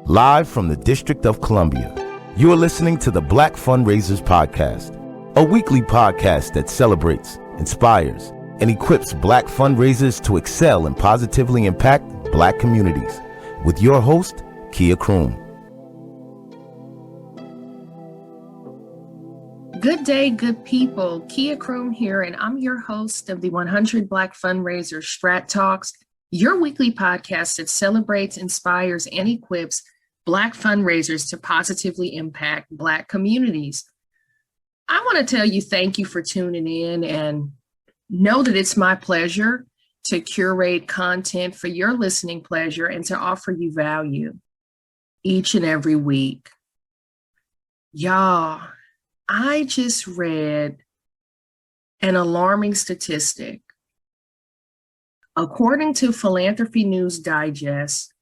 live from the District of Columbia. You are listening to the Black Fundraisers Podcast, a weekly podcast that celebrates, inspires, and equips Black fundraisers to excel and positively impact Black communities. With your host, Kroom. Good day, good people. Kroom here, and I'm your host of the 100 Black Fundraisers Strat Talks, your weekly podcast that celebrates, inspires, and equips Black fundraisers to positively impact Black communities. I want to tell you thank you for tuning in, and know that it's my pleasure to curate content for your listening pleasure and to offer you value each and every week. Y'all, I just read an alarming statistic. According to Philanthropy News Digest,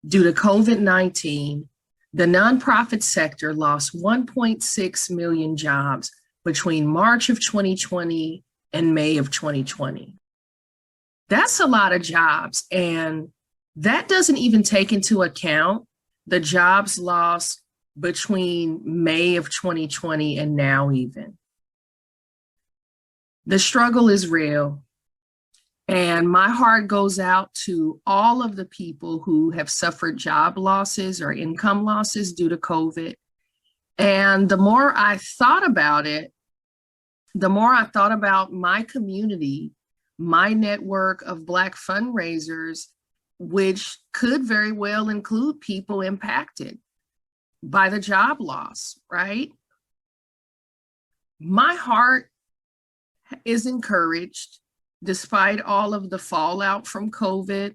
due to COVID-19, the nonprofit sector lost 1.6 million jobs between March of 2020 and May of 2020. That's a lot of jobs, and that doesn't even take into account the jobs lost between May of 2020 and now even. The struggle is real. And my heart goes out to all of the people who have suffered job losses or income losses due to COVID. And the more I thought about it, the more I thought about my community, my network of Black fundraisers, which could very well include people impacted by the job loss, right? My heart is encouraged. Despite all of the fallout from COVID,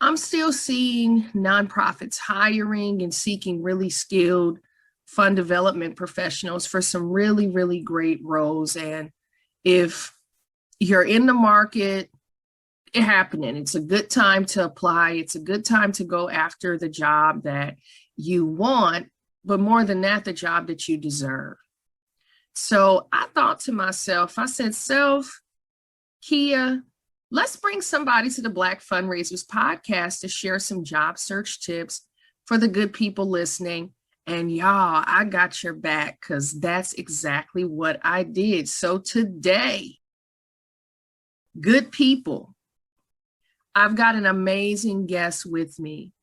I'm still seeing nonprofits hiring and seeking really skilled fund development professionals for some really, really great roles. And if you're in the market, it's happening. It's a good time to apply. It's a good time to go after the job that you want, but more than that, the job that you deserve. So I thought to myself, I said, Kia, let's bring somebody to the Black Fundraisers Podcast to share some job search tips for the good people listening. And y'all, I got your back because that's exactly what I did. So today, good people, I've got an amazing guest with me.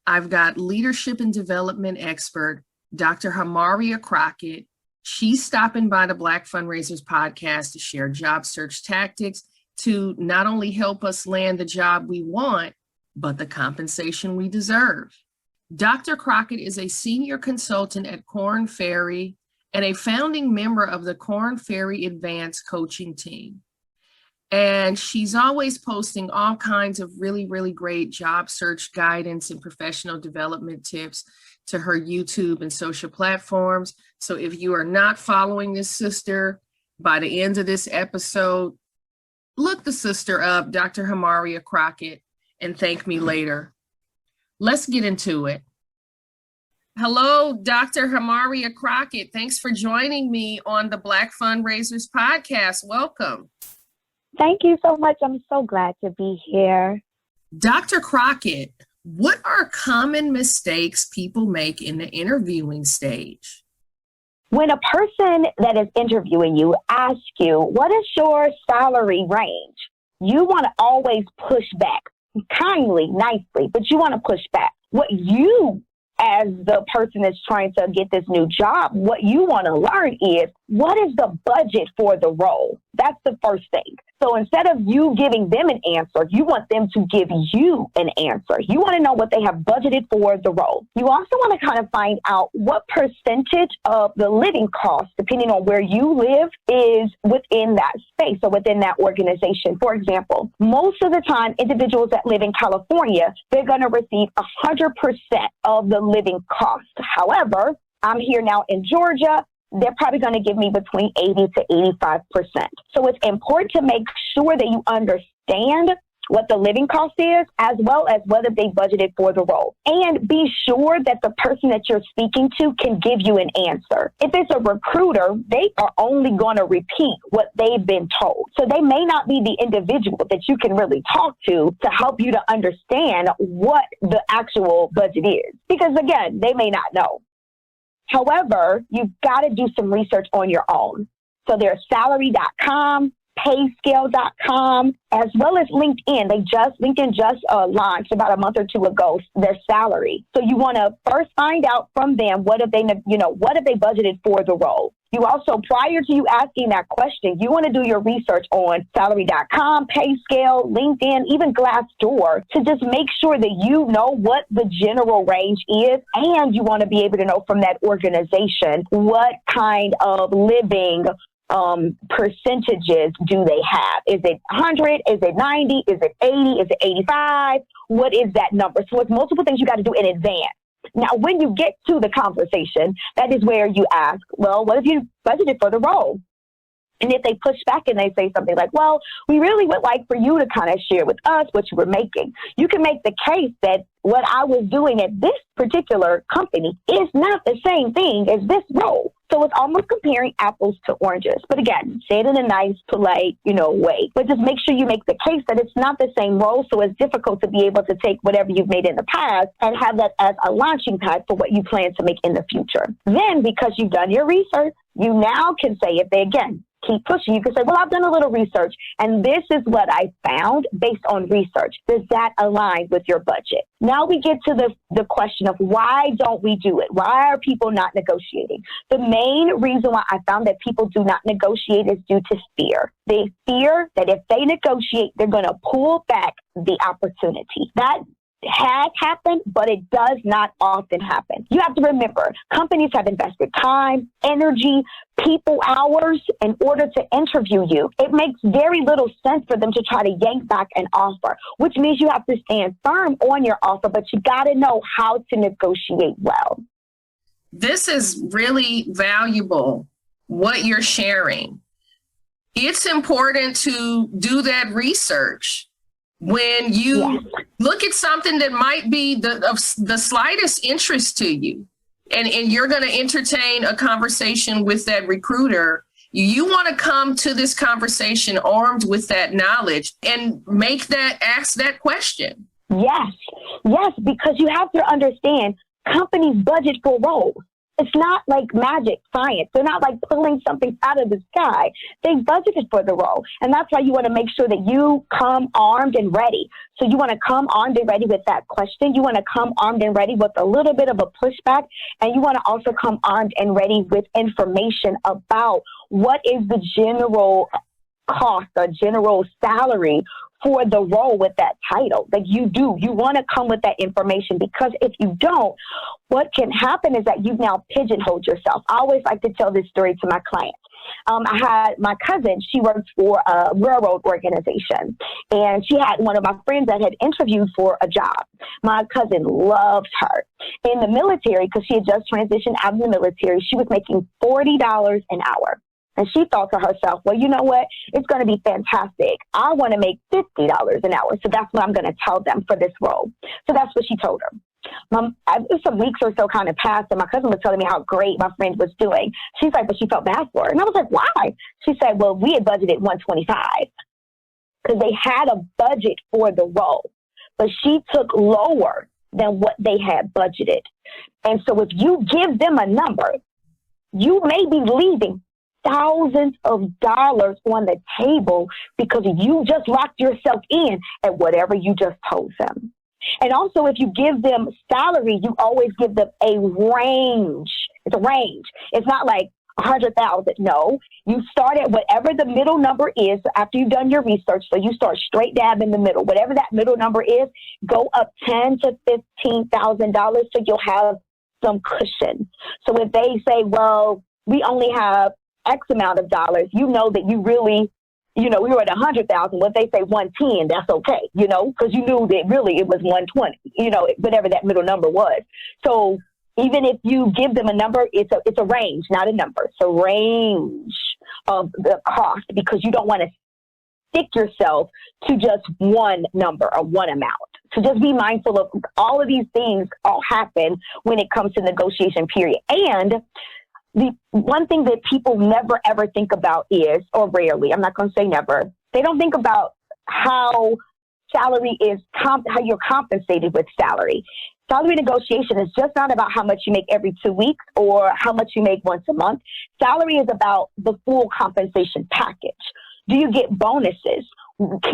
I've got leadership and development expert, Dr. Hamaria Crockett. She's stopping by the Black Fundraisers Podcast to share job search tactics to not only help us land the job we want, but the compensation we deserve. Dr. Crockett is a senior consultant at Korn Ferry and a founding member of the Korn Ferry Advanced Coaching Team. And she's always posting all kinds of really, really great job search guidance and professional development tips to her YouTube and social platforms. So if you are not following this sister, by the end of this episode, look the sister up, Dr. Hamaria Crockett, and thank me later. Let's get into it. Hello, Dr. Hamaria Crockett. Thanks for joining me on the Black Fundraisers Podcast. Welcome. Thank you so much. I'm so glad to be here. Dr. Crockett, what are common mistakes people make in the interviewing stage? When a person that is interviewing you asks you, what is your salary range? You want to always push back kindly, nicely, but you want to push back. What you, as the person that's trying to get this new job, what you want to learn is, what is the budget for the role? That's the first thing. So instead of you giving them an answer, you want them to give you an answer. You want to know what they have budgeted for the role. You also want to kind of find out what percentage of the living cost, depending on where you live, is within that space or within that organization. For example, most of the time, individuals that live in California, they're going to receive 100% of the living cost. However, I'm here now in Georgia. They're probably going to give me between 80 to 85%. So it's important to make sure that you understand what the living cost is, as well as whether they budgeted for the role. And be sure that the person that you're speaking to can give you an answer. If it's a recruiter, they are only going to repeat what they've been told. So they may not be the individual that you can really talk to help you to understand what the actual budget is. Because again, they may not know. However, you've got to do some research on your own. So there's salary.com, payscale.com, as well as LinkedIn. LinkedIn just launched about a month or two ago their salary. So you want to first find out from them what have they budgeted for the role. You also, prior to you asking that question, you want to do your research on salary.com, PayScale, LinkedIn, even Glassdoor to just make sure that you know what the general range is, and you want to be able to know from that organization what kind of living percentages do they have? Is it 100? Is it 90? Is it 80? Is it 85? What is that number? So it's multiple things you got to do in advance. Now, when you get to the conversation, that is where you ask, well, what have you budgeted for the role? And if they push back and they say something like, well, we really would like for you to kind of share with us what you were making. You can make the case that what I was doing at this particular company is not the same thing as this role. So it's almost comparing apples to oranges. But again, say it in a nice, polite, way. But just make sure you make the case that it's not the same role. So it's difficult to be able to take whatever you've made in the past and have that as a launching pad for what you plan to make in the future. Then, because you've done your research, you now can say, if they, again, keep pushing, you can say, well, I've done a little research, and this is what I found based on research. Does that align with your budget? Now we get to the question of why don't we do it? Why are people not negotiating? The main reason why I found that people do not negotiate is due to fear. They fear that if they negotiate, they're going to pull back the opportunity. That has happened, but it does not often happen. You have to remember, companies have invested time, energy, people hours in order to interview you. It makes very little sense for them to try to yank back an offer, which means you have to stand firm on your offer, but you got to know how to negotiate well. This is really valuable, what you're sharing. It's important to do that research. When you look at something that might be the slightest interest to you, and you're going to entertain a conversation with that recruiter, you want to come to this conversation armed with that knowledge and ask that question. Yes, because you have to understand companies budget for roles. It's not like magic science. They're not like pulling something out of the sky. They budgeted for the role. And that's why you want to make sure that you come armed and ready. So you want to come armed and ready with that question. You want to come armed and ready with a little bit of a pushback. And you want to also come armed and ready with information about what is the general cost or general salary for the role with that title. Like you want to come with that information, because if you don't, what can happen is that you've now pigeonholed yourself. I always like to tell this story to my clients. I had my cousin, she worked for a railroad organization, and she had one of my friends that had interviewed for a job. My cousin loved her. In the military, because she had just transitioned out of the military, she was making $40 an hour. And she thought to herself, well, you know what? It's going to be fantastic. I want to make $50 an hour. So that's what I'm going to tell them for this role. So that's what she told her. Some weeks or so kind of passed, and my cousin was telling me how great my friend was doing. She's like, but she felt bad for her. And I was like, why? She said, well, we had budgeted $125 because they had a budget for the role, but she took lower than what they had budgeted. And so if you give them a number, you may be leaving thousands of dollars on the table because you just locked yourself in at whatever you just told them. And also, if you give them salary, you always give them a range. It's a range. It's not like 100,000. No, you start at whatever the middle number is after you've done your research. So you start straight dab in the middle. Whatever that middle number is, go up $10,000 to $15,000 so you'll have some cushion. So if they say, well, we only have X amount of dollars, you know that you really, we were at 100,000. When they say 110, that's okay, because you knew that really it was 120, whatever that middle number was. So even if you give them a number, it's a range, not a number. It's a range of the cost, because you don't want to stick yourself to just one number or one amount. So just be mindful of all of these things all happen when it comes to negotiation period. And the one thing that people never, ever think about is, or rarely, I'm not going to say never, they don't think about how salary is, how you're compensated with salary. Salary negotiation is just not about how much you make every 2 weeks or how much you make once a month. Salary is about the full compensation package. Do you get bonuses?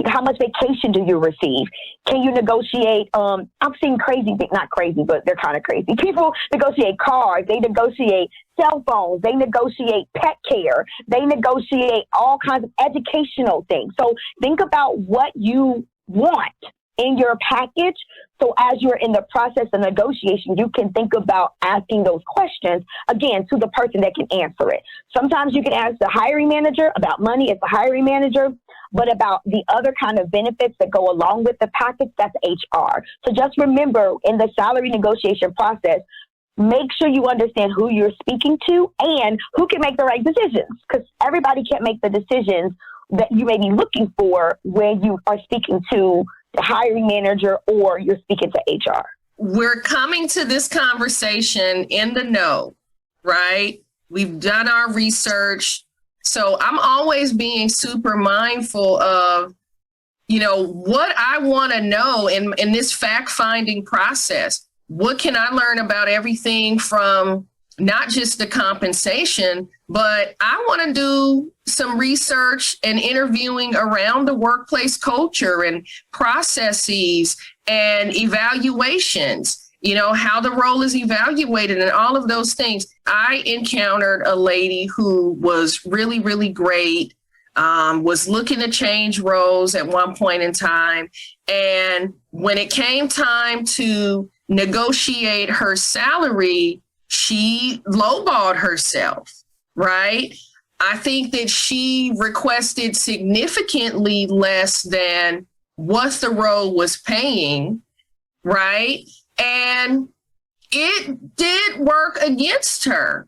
How much vacation do you receive? Can you negotiate? I've seen crazy, not crazy, but they're kind of crazy. People negotiate cars. They negotiate cell phones. They negotiate pet care. They negotiate all kinds of educational things. So think about what you want in your package. So as you're in the process of negotiation, you can think about asking those questions, again, to the person that can answer it. Sometimes you can ask the hiring manager about money as the hiring manager, but about the other kind of benefits that go along with the package, that's HR. So just remember, in the salary negotiation process, make sure you understand who you're speaking to and who can make the right decisions, because everybody can't make the decisions that you may be looking for when you are speaking to the hiring manager or you're speaking to HR. We're coming to this conversation in the know, right? We've done our research. So I'm always being super mindful of, what I want to know in this fact-finding process. What can I learn about everything from not just the compensation, but I want to do some research and interviewing around the workplace culture and processes and evaluations, how the role is evaluated and all of those things. I encountered a lady who was really, really great, was looking to change roles at one point in time. And when it came time to negotiate her salary, she lowballed herself, right? I think that she requested significantly less than what the role was paying, right? And it did work against her.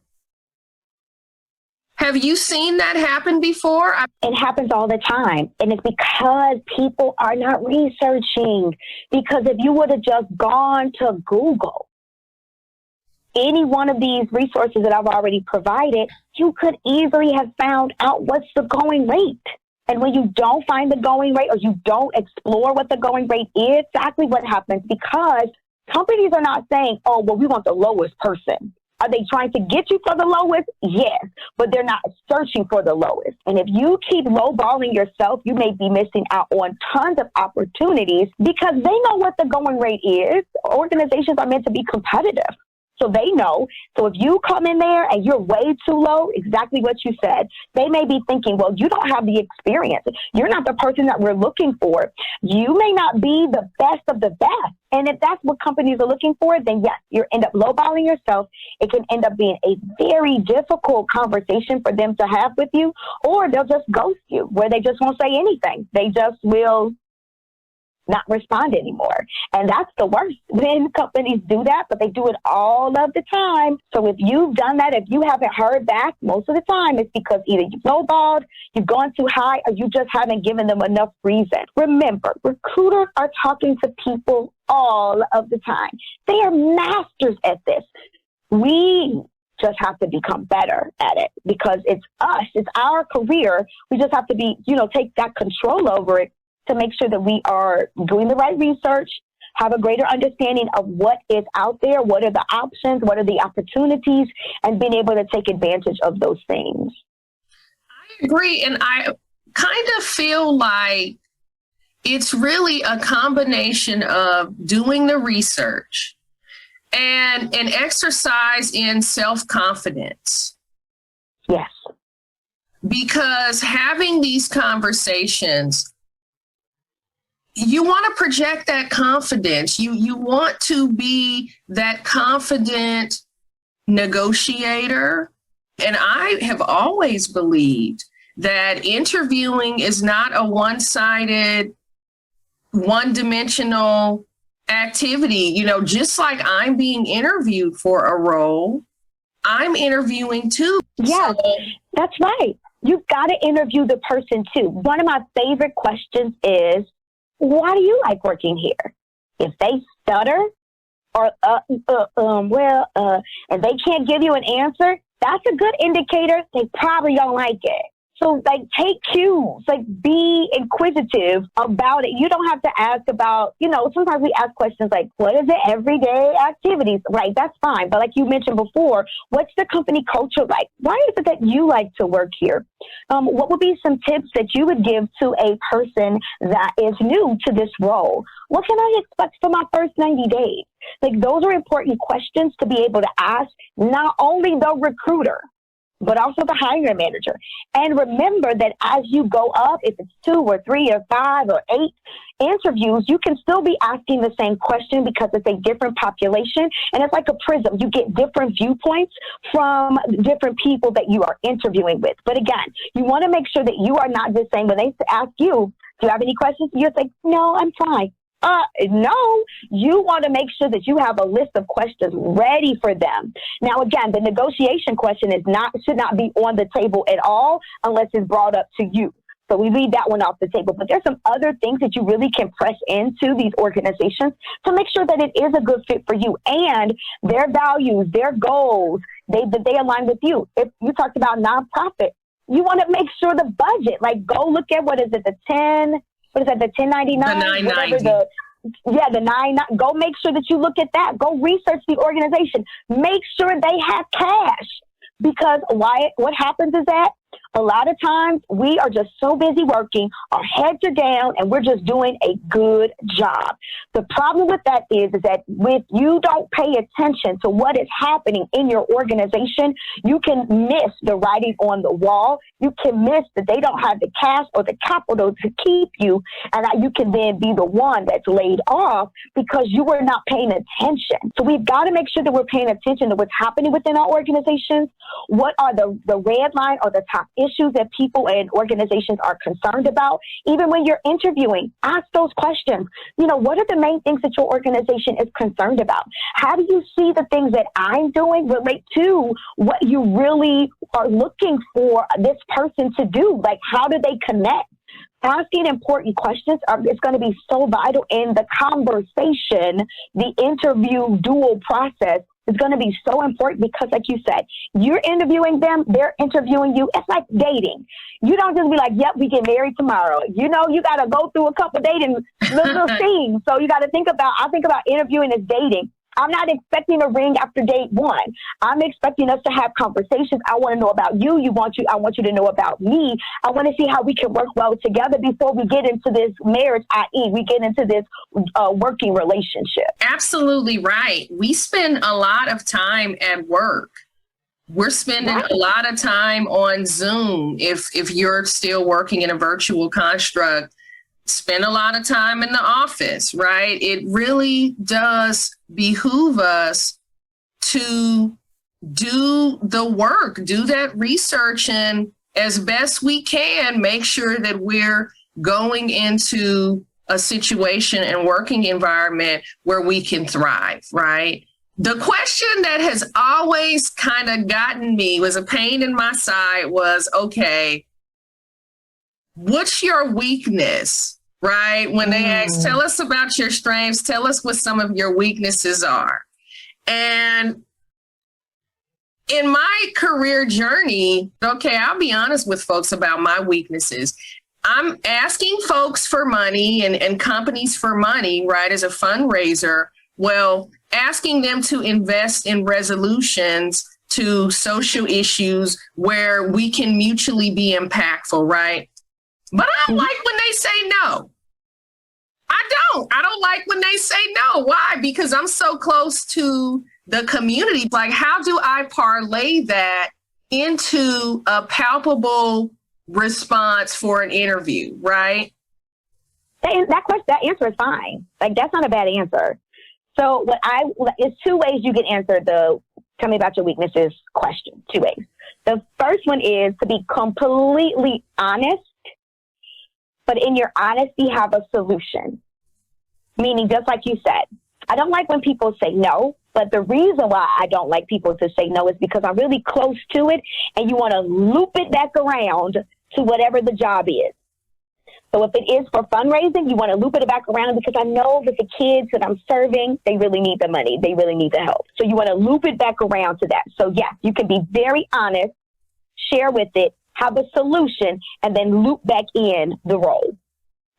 Have you seen that happen before? It happens all the time. And it's because people are not researching. Because if you would have just gone to Google, any one of these resources that I've already provided, you could easily have found out what's the going rate. And when you don't find the going rate or you don't explore what the going rate is, exactly what happens, because companies are not saying, oh, well, we want the lowest person. Are they trying to get you for the lowest? Yes, but they're not searching for the lowest. And if you keep lowballing yourself, you may be missing out on tons of opportunities because they know what the going rate is. Organizations are meant to be competitive. So they know. So if you come in there and you're way too low, exactly what you said, they may be thinking, well, you don't have the experience. You're not the person that we're looking for. You may not be the best of the best. And if that's what companies are looking for, then yes, you end up lowballing yourself. It can end up being a very difficult conversation for them to have with you, or they'll just ghost you where they just won't say anything. They just will not respond anymore. And that's the worst when companies do that, but they do it all of the time. So if you've done that, if you haven't heard back, most of the time it's because either you've lowballed, you've gone too high, or you just haven't given them enough reason. Remember, recruiters are talking to people all of the time. They are masters at this. We just have to become better at it because it's us, it's our career. We just have to be, take that control over it to make sure that we are doing the right research, have a greater understanding of what is out there, what are the options, what are the opportunities, and being able to take advantage of those things. I agree. And I kind of feel like it's really a combination of doing the research and an exercise in self-confidence. Yes. Because having these conversations, you want to project that confidence. You want to be that confident negotiator. And I have always believed that interviewing is not a one-sided, one-dimensional activity. Just like I'm being interviewed for a role, I'm interviewing too. Yes, that's right. You've got to interview the person too. One of my favorite questions is, why do you like working here? If they stutter or, and they can't give you an answer, that's a good indicator they probably don't like it. So, like, take cues, like, be inquisitive about it. You don't have to ask about, sometimes we ask questions like, what is it, everyday activities? Right, that's fine. But like you mentioned before, what's the company culture like? Why is it that you like to work here? What would be some tips that you would give to a person that is new to this role? What can I expect for my first 90 days? Like, those are important questions to be able to ask not only the recruiter, but also the hiring manager. And remember that as you go up, if it's 2 or 3 or 5 or 8 interviews, you can still be asking the same question because it's a different population. And it's like a prism. You get different viewpoints from different people that you are interviewing with. But again, you want to make sure that you are not just saying, when they ask you, do you have any questions? You're like, no, I'm fine. No, you want to make sure that you have a list of questions ready for them. Now, again, the negotiation question should not be on the table at all unless it's brought up to you. So we leave that one off the table. But there's some other things that you really can press into these organizations to make sure that it is a good fit for you and their values, their goals, they align with you. If you talked about nonprofit, you want to make sure the budget, like, go look at, the 1099? The 990. The 9. Go make sure that you look at that. Go research the organization. Make sure they have cash. Because what happens is that a lot of times we are just so busy working, our heads are down, and we're just doing a good job. The problem with that is that if you don't pay attention to what is happening in your organization, you can miss the writing on the wall. You can miss that they don't have the cash or the capital to keep you, and that you can then be the one that's laid off because you were not paying attention. So we've got to make sure that we're paying attention to what's happening within our organizations. What are the red line or the top issues that people and organizations are concerned about? Even when you're interviewing, ask those questions. What are the main things that your organization is concerned about? How do you see the things that I'm doing relate to what you really are looking for this person to do? Like, how do they connect? Asking important questions is going to be so vital in the conversation, the interview dual process. Is going to be so important because, like you said, you're interviewing them, they're interviewing you. It's like dating. You don't just be like, yep, we get married tomorrow. You got to go through a couple dating little things. So you got to I think about interviewing as dating. I'm not expecting a ring after date 1. I'm expecting us to have conversations. I want to know about you. I want you to know about me. I want to see how we can work well together before we get into this marriage, i.e. we get into this working relationship. Absolutely right. We spend a lot of time at work. We're spending a lot of time on Zoom. If you're still working in a virtual construct, spend a lot of time in the office, right? It really does behoove us to do the work, do that research, and as best we can, make sure that we're going into a situation and working environment where we can thrive, right? The question that has always kind of gotten me, was a pain in my side, was, okay, what's your weakness, right? When they ask, tell us about your strengths, tell us what some of your weaknesses are. And in my career journey, okay, I'll be honest with folks about my weaknesses. I'm asking folks for money and companies for money, right, as a fundraiser. Well, asking them to invest in resolutions to social issues where we can mutually be impactful, right? But I don't like when they say no. I don't like when they say no. Why? Because I'm so close to the community. Like, how do I parlay that into a palpable response for an interview, right? That answer is fine. Like, that's not a bad answer. So it's 2 ways you can answer the tell me about your weaknesses question. 2 ways. The first one is to be completely honest, but in your honesty have a solution. Meaning, just like you said, I don't like when people say no, but the reason why I don't like people to say no is because I'm really close to it and you want to loop it back around to whatever the job is. So if it is for fundraising, you want to loop it back around because I know that the kids that I'm serving, they really need the money. They really need the help. So you want to loop it back around to that. So yes, you can be very honest, share with it, have a solution, and then loop back in the role.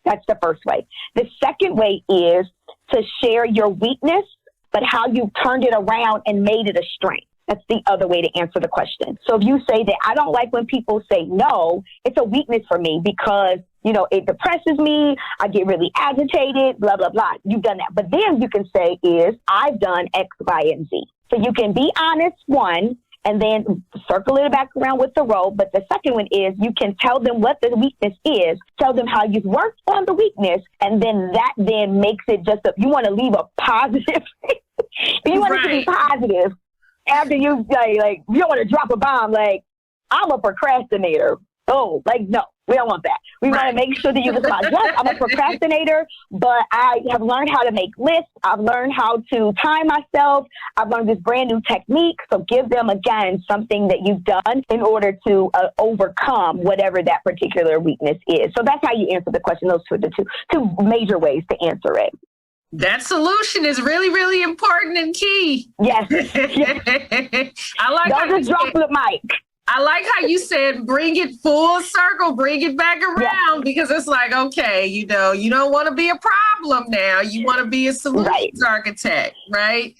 That's the first way. The second way is to share your weakness, but how you turned it around and made it a strength. That's the other way to answer the question. So if you say that I don't like when people say no, it's a weakness for me because, it depresses me. I get really agitated, blah, blah, blah. You've done that. But then you can say is I've done X, Y, and Z. So you can be honest, one, and then circle it back around with the role. But the second one is you can tell them what the weakness is, tell them how you've worked on the weakness, and then that then makes it you want to leave a positive. You want it to be positive. After you say, you don't want to drop a bomb, I'm a procrastinator. Oh, no, we don't want that. We want to make sure that you can say, yes, I'm a procrastinator, but I have learned how to make lists. I've learned how to time myself. I've learned this brand new technique. So give them, again, something that you've done in order to overcome whatever that particular weakness is. So that's how you answer the question. Those are the two major ways to answer it. That solution is really, really important and key. Yes. I like Don't just drop the mic. I like how you said, bring it full circle, bring it back around, because it's okay, you don't want to be a problem now. You want to be a solutions architect, right?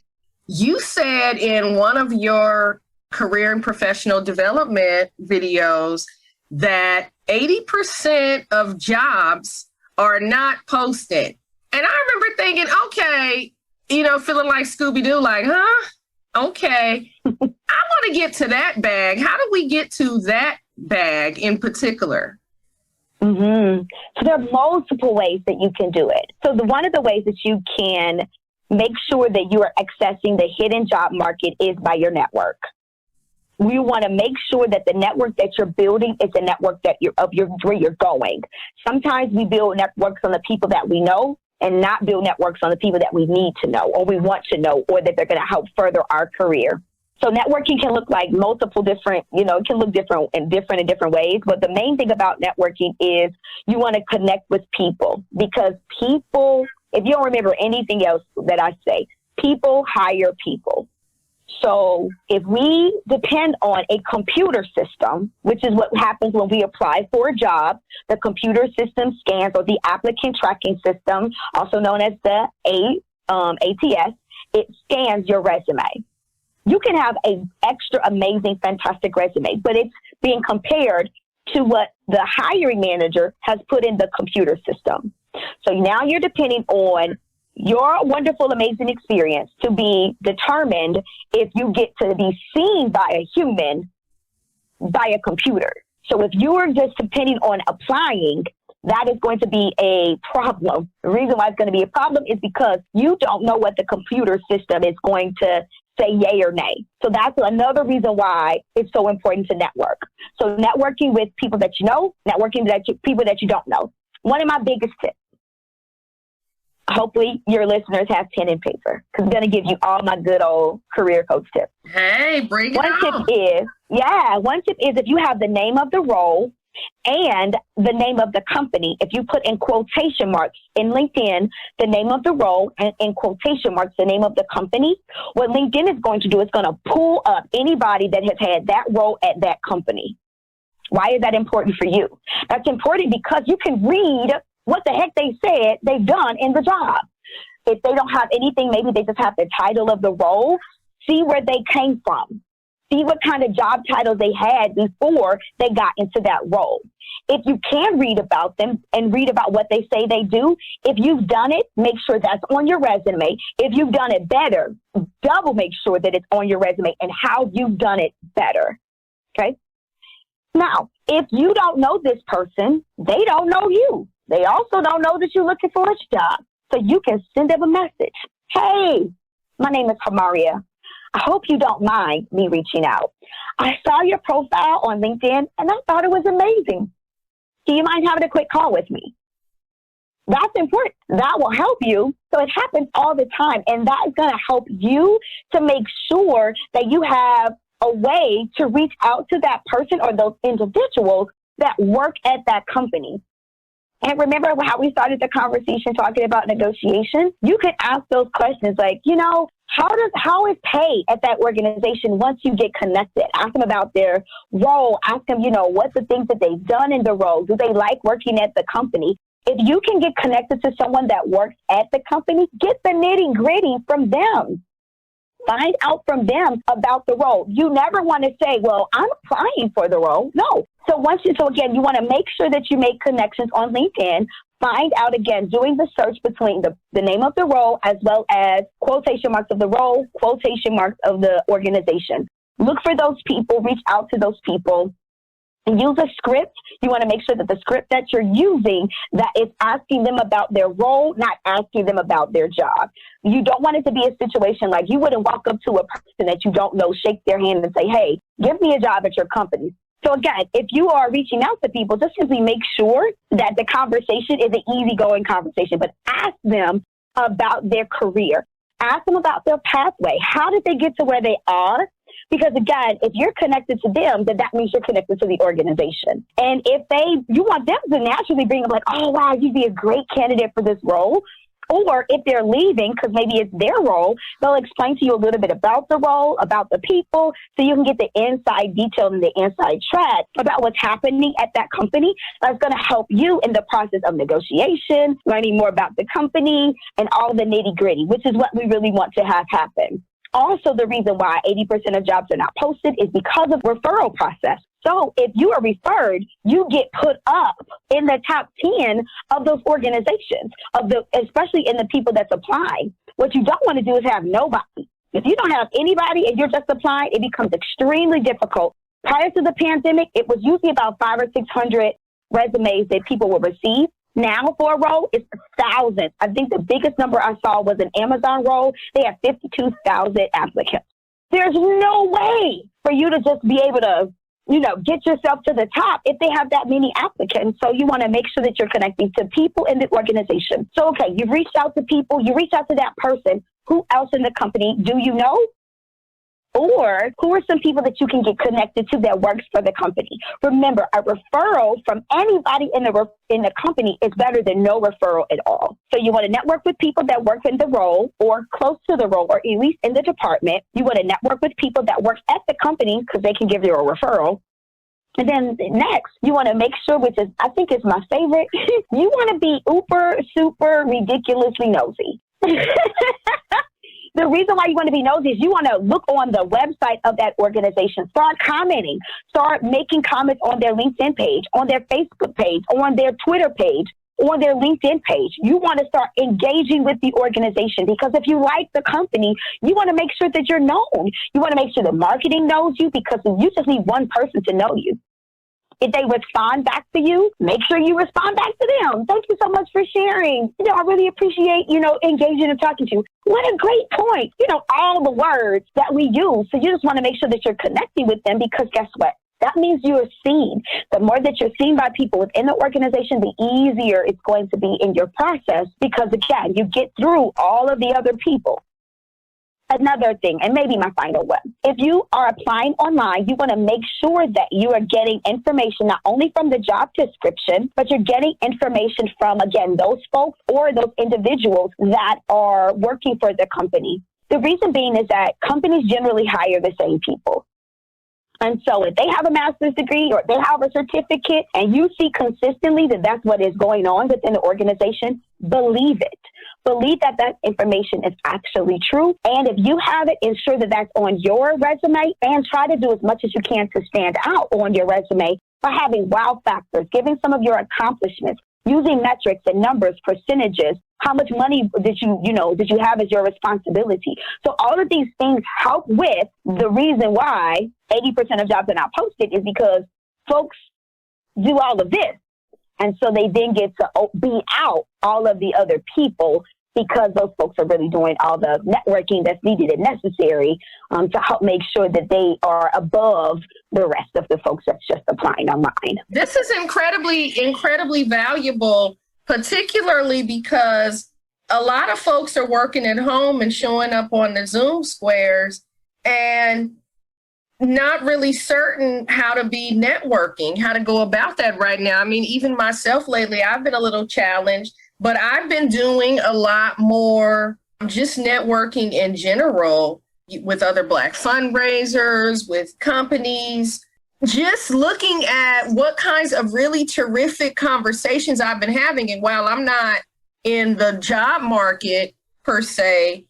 You said in one of your career and professional development videos that 80% of jobs are not posted. And I remember thinking, okay, feeling like Scooby-Doo, huh? Okay. I want to get to that bag. How do we get to that bag in particular? Mm-hmm. So there are multiple ways that you can do it. So one of the ways that you can make sure that you are accessing the hidden job market is by your network. We want to make sure that the network that you're building is a network that where you're going. Sometimes we build networks on the people that we know and not build networks on the people that we need to know or we want to know or that they're going to help further our career. So networking can look like multiple different, it can look different in different ways. But the main thing about networking is you want to connect with people because people, if you don't remember anything else that I say, people hire people. So if we depend on a computer system, which is what happens when we apply for a job, the computer system scans, or the applicant tracking system, also known as the ATS, it scans your resume. You can have an extra amazing, fantastic resume, but it's being compared to what the hiring manager has put in the computer system. So now you're depending on your wonderful, amazing experience to be determined if you get to be seen by a human, by a computer. So if you are just depending on applying, that is going to be a problem. The reason why it's going to be a problem is because you don't know what the computer system is going to say yay or nay. So that's another reason why it's so important to network. So networking with people that you know, networking with people that you don't know. One of my biggest tips. Hopefully your listeners have pen and paper because I'm going to give you all my good old career coach tips. Hey, bring it on. One tip is if you have the name of the role and the name of the company, if you put in quotation marks in LinkedIn, the name of the role and in quotation marks, the name of the company, what LinkedIn is going to do is going to pull up anybody that has had that role at that company. Why is that important for you? That's important because you can read what the heck they said they've done in the job. If they don't have anything, maybe they just have the title of the role, see where they came from. See what kind of job titles they had before they got into that role. If you can read about them and read about what they say they do, if you've done it, make sure that's on your resume. If you've done it better, double make sure that it's on your resume and how you've done it better. Okay? Now, if you don't know this person, they don't know you. They also don't know that you're looking for a job. So you can send them a message. Hey, my name is Hamaria. I hope you don't mind me reaching out. I saw your profile on LinkedIn and I thought it was amazing. Do you mind having a quick call with me? That's important. That will help you. So it happens all the time. And that is going to help you to make sure that you have a way to reach out to that person or those individuals that work at that company. And remember how we started the conversation talking about negotiation? You could ask those questions like, how is pay at that organization once you get connected? Ask them about their role. Ask them, what's the things that they've done in the role? Do they like working at the company? If you can get connected to someone that works at the company, get the nitty gritty from them. Find out from them about the role. You never want to say, well, I'm applying for the role. No. So again, you want to make sure that you make connections on LinkedIn. Find out, again, doing the search between the name of the role as well as quotation marks of the role, quotation marks of the organization. Look for those people, reach out to those people, and use a script. You want to make sure that the script that you're using, that is asking them about their role, not asking them about their job. You don't want it to be a situation like you wouldn't walk up to a person that you don't know, shake their hand and say, hey, give me a job at your company. So again, if you are reaching out to people, just simply make sure that the conversation is an easygoing conversation, but ask them about their career. Ask them about their pathway. How did they get to where they are? Because again, if you're connected to them, then that means you're connected to the organization. And if you want them to naturally bring up like, oh, wow, you'd be a great candidate for this role. Or if they're leaving, because maybe it's their role, they'll explain to you a little bit about the role, about the people, so you can get the inside detail and the inside track about what's happening at that company. That's going to help you in the process of negotiation, learning more about the company, and all the nitty gritty, which is what we really want to have happen. Also, the reason why 80% of jobs are not posted is because of referral process. So if you are referred, you get put up in the top 10 of those organizations, especially in the people that's applying. What you don't want to do is have nobody. If you don't have anybody and you're just applying, it becomes extremely difficult. Prior to the pandemic, it was usually about 500 or 600 resumes that people will receive. Now for a role, it's thousands. I think the biggest number I saw was an Amazon role. They have 52,000 applicants. There's no way for you to just be able to get yourself to the top if they have that many applicants. So you want to make sure that you're connecting to people in the organization. So, okay, you've reached out to people, you reached out to that person. Who else in the company do you know? Or who are some people that you can get connected to that works for the company? Remember, a referral from anybody in the company is better than no referral at all. So you want to network with people that work in the role or close to the role or at least in the department. You want to network with people that work at the company because they can give you a referral. And then next, you want to make sure, which is, I think is my favorite, you want to be super ridiculously nosy. The reason why you want to be nosy is you want to look on the website of that organization, start commenting, start making comments on their LinkedIn page, on their Facebook page, on their Twitter page, on their LinkedIn page. You want to start engaging with the organization because if you like the company, you want to make sure that you're known. You want to make sure the marketing knows you because you just need one person to know you. If they respond back to you, make sure you respond back to them. Thank you so much for sharing. I really appreciate, engaging and talking to you. What a great point. All the words that we use. So you just want to make sure that you're connecting with them because guess what? That means you are seen. The more that you're seen by people within the organization, the easier it's going to be in your process because, again, you get through all of the other people. Another thing, and maybe my final one, if you are applying online, you want to make sure that you are getting information not only from the job description, but you're getting information from, again, those folks or those individuals that are working for the company. The reason being is that companies generally hire the same people. And so if they have a master's degree or they have a certificate and you see consistently that that's what is going on within the organization, believe it. Believe that that information is actually true. And if you have it, ensure that that's on your resume and try to do as much as you can to stand out on your resume by having wow factors, giving some of your accomplishments, using metrics and numbers, percentages. How much money did you have as your responsibility? So all of these things help with the reason why 80% of jobs are not posted is because folks do all of this. And so they then get to beat out all of the other people because those folks are really doing all the networking that's needed and necessary to help make sure that they are above the rest of the folks that's just applying online. This is incredibly valuable particularly because a lot of folks are working at home and showing up on the Zoom squares and not really certain how to be networking, how to go about that right now. I mean, even myself lately, I've been a little challenged, but I've been doing a lot more just networking in general with other Black fundraisers, with companies, just looking at what kinds of really terrific conversations I've been having. And while I'm not in the job market per se,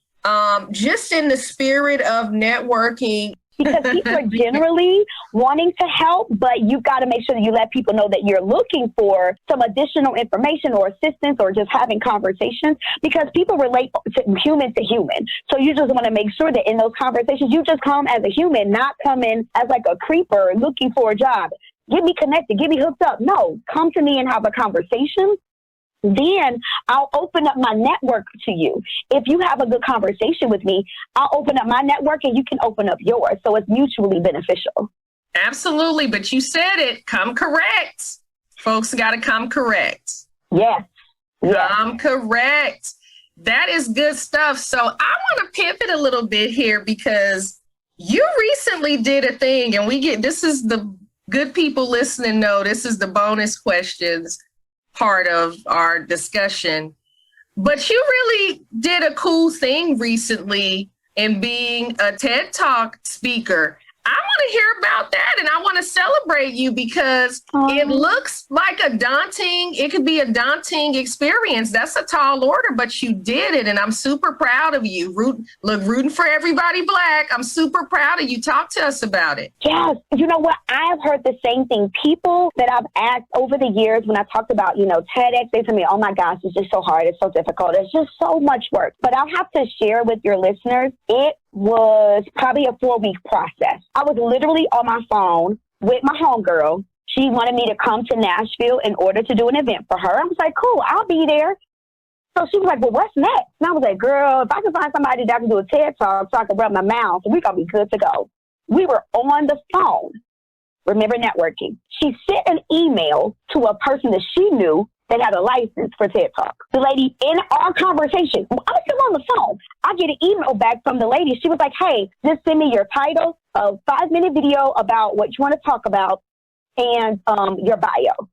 just in the spirit of networking. Because people are generally wanting to help, but you've got to make sure that you let people know that you're looking for some additional information or assistance or just having conversations, because people relate to human to human. So you just want to make sure that in those conversations, you just come as a human, not come in as like a creeper looking for a job. Get me connected, get me hooked up. No, come to me and have a conversation. Then I'll open up my network to you. If you have a good conversation with me, I'll open up my network and you can open up yours. So it's mutually beneficial. Absolutely. But you said it, come correct. Folks got to come correct. Yes. Come correct. That is good stuff. So I want to pivot a little bit here because you recently did a thing, and this is the good people listening know this is the bonus questions part of our discussion. But you really did a cool thing recently in being a TED Talk speaker. I want to hear about that, and I want to celebrate you because it looks like it could be a daunting experience. That's a tall order, but you did it, and I'm super proud of you. Rooting for everybody Black. I'm super proud of you. Talk to us about it. Yes. You know what? I've heard the same thing. People that I've asked over the years when I talked about, TEDx, they tell me, oh my gosh, it's just so hard. It's so difficult. It's just so much work. But I'll have to share with your listeners, it was probably a 4-week process. I was literally on my phone with my homegirl. She wanted me to come to Nashville in order to do an event for her. I was like, cool, I'll be there. So she was like, well, what's next? And I was like, girl, if I can find somebody that can do a TED Talk so I can rub my mouth, we're going to be good to go. We were on the phone. Remember networking. She sent an email to a person that she knew that had a license for TED Talk. The lady, in our conversation, I was still on the phone. I get an email back from the lady. She was like, hey, just send me your title, a 5-minute video about what you want to talk about, and your bio.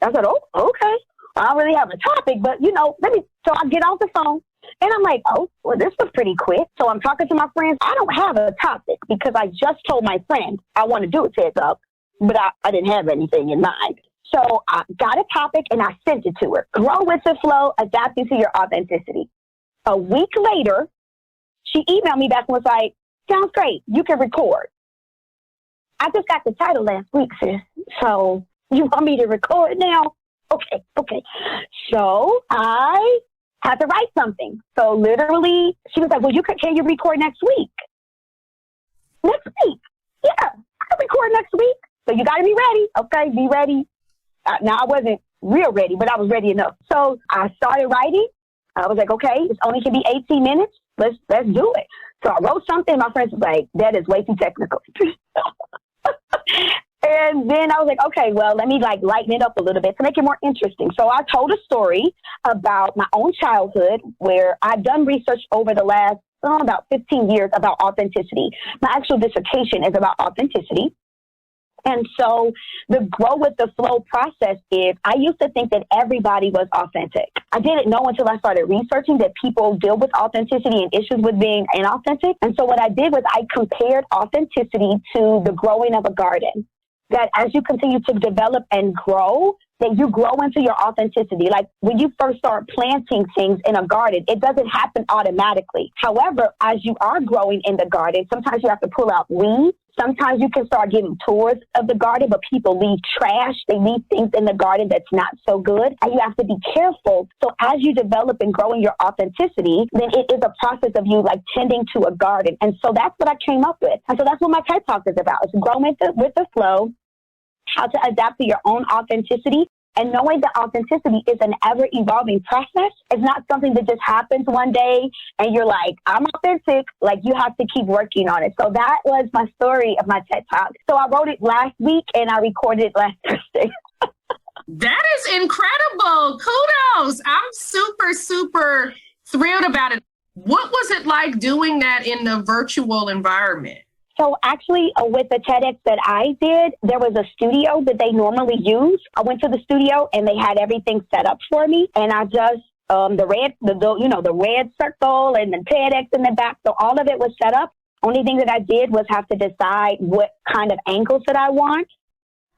I said, oh, okay. I don't really have a topic, but, so I get off the phone, and I'm like, oh, well, this was pretty quick. So I'm talking to my friends. I don't have a topic because I just told my friend I want to do a TED Talk, but I didn't have anything in mind. So I got a topic and I sent it to her. Grow with the flow, adapting to your authenticity. A week later, she emailed me back and was like, sounds great. You can record. I just got the title last week, sis. So you want me to record now? Okay. So I had to write something. So literally, she was like, well, can you record next week? Next week? Yeah, I can record next week. So you got to be ready. Okay, be ready. Now, I wasn't real ready, but I was ready enough. So I started writing. I was like, okay, it only can be 18 minutes. Let's do it. So I wrote something. My friends was like, that is way too technical. And then I was like, okay, well, let me lighten it up a little bit to make it more interesting. So I told a story about my own childhood where I've done research over the last about 15 years about authenticity. My actual dissertation is about authenticity. And so the grow with the flow process is, I used to think that everybody was authentic. I didn't know until I started researching that people deal with authenticity and issues with being inauthentic. And so what I did was I compared authenticity to the growing of a garden. That as you continue to develop and grow, that you grow into your authenticity. Like when you first start planting things in a garden, it doesn't happen automatically. However, as you are growing in the garden, sometimes you have to pull out weeds. Sometimes you can start giving tours of the garden, but people leave trash. They leave things in the garden that's not so good. And you have to be careful. So as you develop and grow in your authenticity, then it is a process of you tending to a garden. And so that's what I came up with. And so that's what my TED Talk is about. It's growing with the flow, how to adapt to your own authenticity. And knowing that authenticity is an ever-evolving process. It's not something that just happens one day and you're like, I'm authentic. You have to keep working on it. So that was my story of my TED Talk. So I wrote it last week and I recorded it last Thursday. That is incredible. Kudos. I'm super, super thrilled about it. What was it like doing that in the virtual environment? So actually, with the TEDx that I did, there was a studio that they normally use. I went to the studio and they had everything set up for me, and I just the red circle and the TEDx in the back. So all of it was set up. Only thing that I did was have to decide what kind of angles that I want.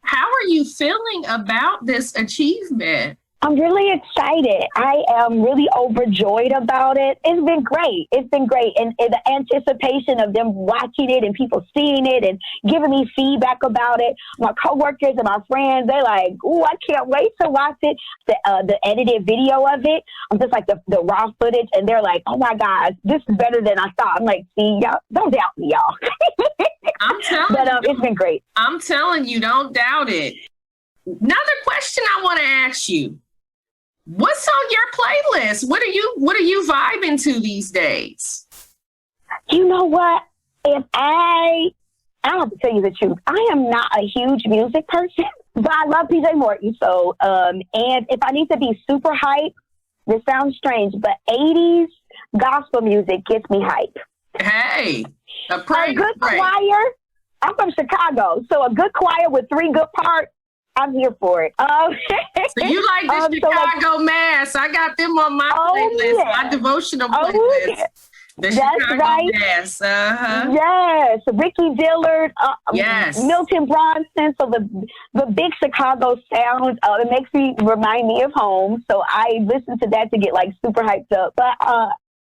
How are you feeling about this achievement? I'm really excited. I am really overjoyed about it. It's been great. It's been great. And the anticipation of them watching it and people seeing it and giving me feedback about it. My coworkers and my friends, they're like, "Ooh, I can't wait to watch it." The edited video of it, I'm just like the raw footage, and they're like, "Oh my gosh, this is better than I thought." I'm like, "See, y'all, don't doubt me, y'all." I'm telling you. It's been great. I'm telling you, don't doubt it. Another question I want to ask you. What's on your playlist? What are you vibing to these days? You know what? If I have to tell you the truth. I am not a huge music person, but I love PJ Morton. So, and if I need to be super hype, this sounds strange, but 80s gospel music gets me hype. Hey, a good choir. I'm from Chicago, so a good choir with 3 good parts. I'm here for it. So you like the Chicago Mass? I got them on my playlist, my devotional playlist. Yeah. The Chicago Mass. Yes, Ricky Dillard. Yes, Milton Bronson. So the big Chicago sound. It makes me remind me of home. So I listen to that to get like super hyped up. But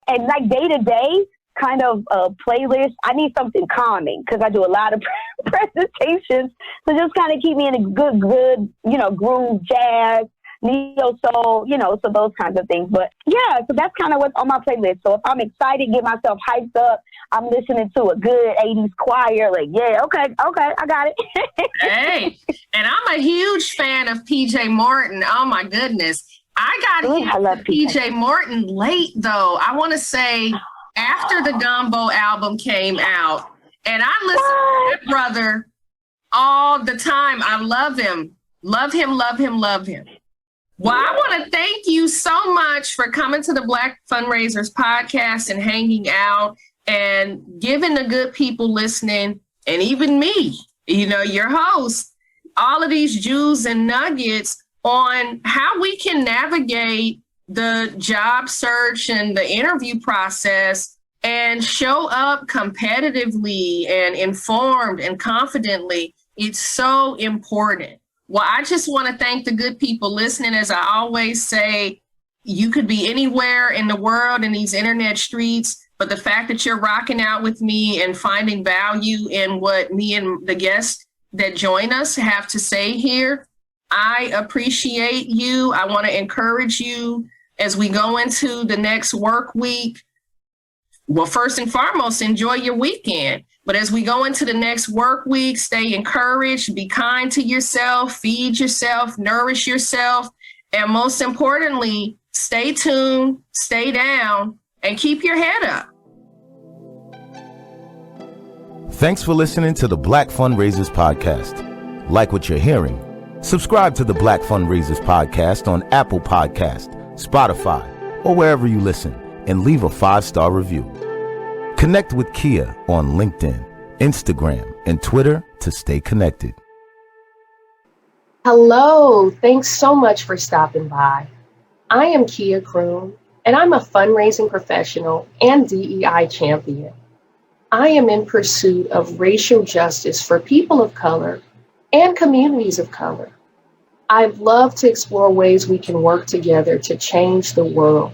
and like day to day kind of playlist, I need something calming because I do a lot of presentations. So just kind of keep me in a good, groove, jazz, neo soul, so those kinds of things. But yeah, so that's kind of what's on my playlist. So if I'm excited, get myself hyped up, I'm listening to a good 80s choir. Like, yeah, okay, I got it. Hey, and I'm a huge fan of PJ Morton. Oh my goodness. I got PJ Morton late though. I want to say after the Gumbo album came out, and I listen to that brother all the time. I love him. Love him, love him, love him. Well, I want to thank you so much for coming to the Black Fundraisers podcast and hanging out and giving the good people listening, and even me, your host, all of these jewels and nuggets on how we can navigate the job search and the interview process and show up competitively and informed and confidently. It's so important. Well, I just want to thank the good people listening. As I always say, you could be anywhere in the world in these internet streets, but the fact that you're rocking out with me and finding value in what me and the guests that join us have to say here, I appreciate you. I want to encourage you as we go into the next work week. Well, first and foremost, enjoy your weekend. But as we go into the next work week, stay encouraged, be kind to yourself, feed yourself, nourish yourself, and most importantly, stay tuned, stay down, and keep your head up. Thanks for listening to the Black Fundraisers podcast. Like what you're hearing? Subscribe to the Black Fundraisers podcast on Apple Podcast, Spotify, or wherever you listen, and leave a 5-star review. Connect with Kia on LinkedIn, Instagram, and Twitter to stay connected. Hello, thanks so much for stopping by. I am Kia Croom, and I'm a fundraising professional and DEI champion. I am in pursuit of racial justice for people of color and communities of color. I'd love to explore ways we can work together to change the world.